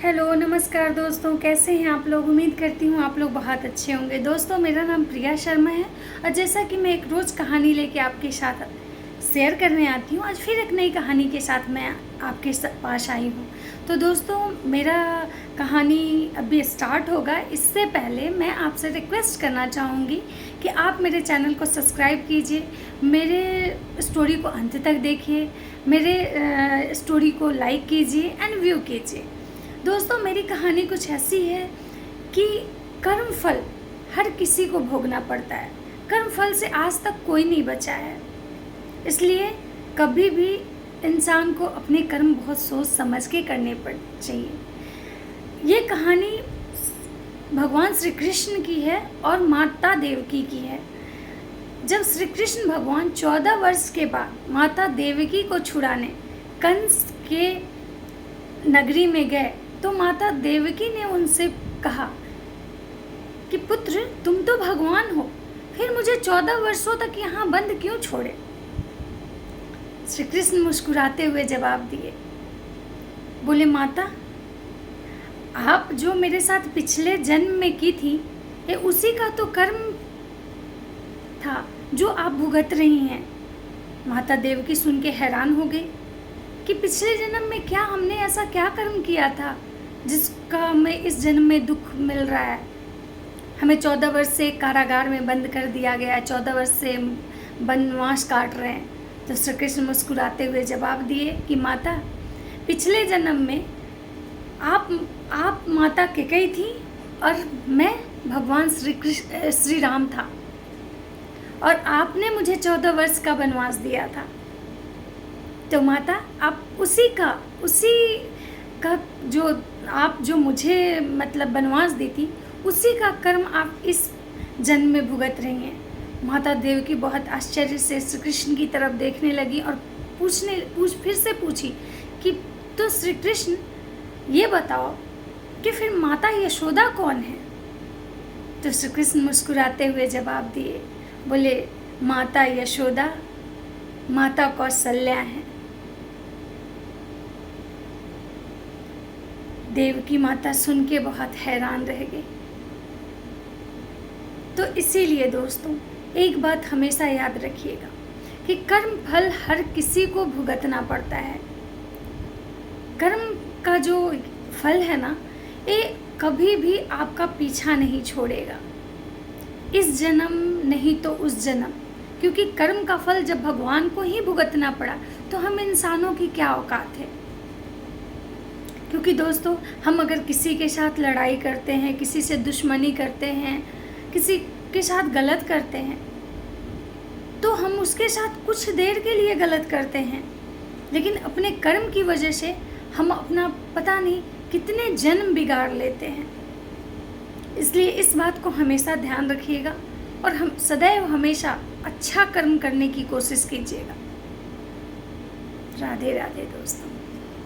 Hello नमस्कार दोस्तों, कैसे हैं आप लोग। उम्मीद करती हूँ आप लोग बहुत अच्छे होंगे। दोस्तों, मेरा नाम प्रिया शर्मा है और जैसा कि मैं एक रोज़ कहानी लेके आपके साथ शेयर करने आती हूँ, आज फिर एक नई कहानी के साथ मैं आपके पास आई हूँ। तो दोस्तों, मेरा कहानी अभी स्टार्ट होगा। इससे पहले मैं आपसे रिक्वेस्ट करना चाहूँगी कि आप मेरे चैनल को सब्सक्राइब कीजिए, मेरे स्टोरी को अंत तक देखिए, मेरे स्टोरी को लाइक कीजिए एंड व्यू कीजिए। दोस्तों, मेरी कहानी कुछ ऐसी है कि कर्म फल हर किसी को भोगना पड़ता है। कर्म फल से आज तक कोई नहीं बचा है, इसलिए कभी भी इंसान को अपने कर्म बहुत सोच समझ के करने चाहिए। ये कहानी भगवान श्री कृष्ण की है और माता देवकी की है। जब श्री कृष्ण भगवान 14 वर्ष के बाद माता देवकी को छुड़ाने कंस के नगरी में गए तो माता देवकी ने उनसे कहा कि पुत्र, तुम तो भगवान हो, फिर मुझे 14 वर्षों तक यहाँ बंद क्यों छोड़े। श्री कृष्ण मुस्कुराते हुए जवाब दिए, बोले, माता, आप जो मेरे साथ पिछले जन्म में की थी ये उसी का तो कर्म था जो आप भुगत रही हैं। माता देवकी सुन के हैरान हो गई कि पिछले जन्म में क्या हमने ऐसा क्या कर्म किया था जिसका हमें इस जन्म में दुख मिल रहा है। हमें 14 वर्ष से कारागार में बंद कर दिया गया है, 14 वर्ष से वनवास काट रहे हैं। तो श्री कृष्ण मुस्कुराते हुए जवाब दिए कि माता, पिछले जन्म में आप माता कैकेयी थी और मैं भगवान श्री राम था और आपने मुझे 14 वर्ष का वनवास दिया था। तो माता, आप उसी का जो मुझे मतलब वनवास दी थी उसी का कर्म आप इस जन्म में भुगत रही हैं। माता देवकी बहुत आश्चर्य से श्री कृष्ण की तरफ देखने लगी और फिर से पूछी कि तो श्री कृष्ण, ये बताओ कि फिर माता यशोदा कौन है। तो श्री कृष्ण मुस्कुराते हुए जवाब दिए, बोले, माता यशोदा माता कौशल्या है। देवकी माता सुन के बहुत हैरान रह गई। तो इसीलिए दोस्तों, एक बात हमेशा याद रखिएगा कि कर्म फल हर किसी को भुगतना पड़ता है। कर्म का जो फल है ना, ये कभी भी आपका पीछा नहीं छोड़ेगा, इस जन्म नहीं तो उस जन्म। क्योंकि कर्म का फल जब भगवान को ही भुगतना पड़ा तो हम इंसानों की क्या औकात है। क्योंकि दोस्तों, हम अगर किसी के साथ लड़ाई करते हैं, किसी से दुश्मनी करते हैं, किसी के साथ गलत करते हैं, तो हम उसके साथ कुछ देर के लिए गलत करते हैं, लेकिन अपने कर्म की वजह से हम अपना पता नहीं कितने जन्म बिगाड़ लेते हैं। इसलिए इस बात को हमेशा ध्यान रखिएगा और हम सदैव हमेशा अच्छा कर्म करने की कोशिश कीजिएगा। राधे राधे दोस्तों।